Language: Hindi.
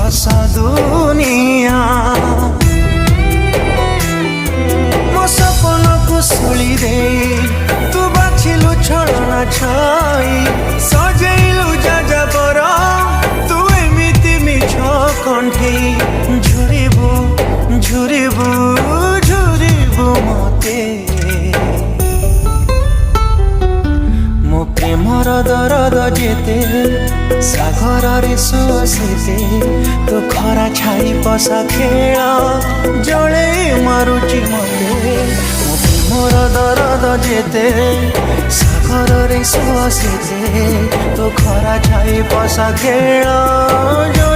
हसा दुनिया मो सपन को सुली दे तू बाछिलु छलना छाई सजेलु जाजाबर तू एमिति मिछ कंठी झुरिबु झुरिबु झुरिबु मते मो प्रेमर दरद जेते सागर रे सुसेते तो खरा छाई पसा खेल जले मारुची मते मो प्रेमर दरद जेते सागर रे सुसेते तो खरा छाई पसा खेल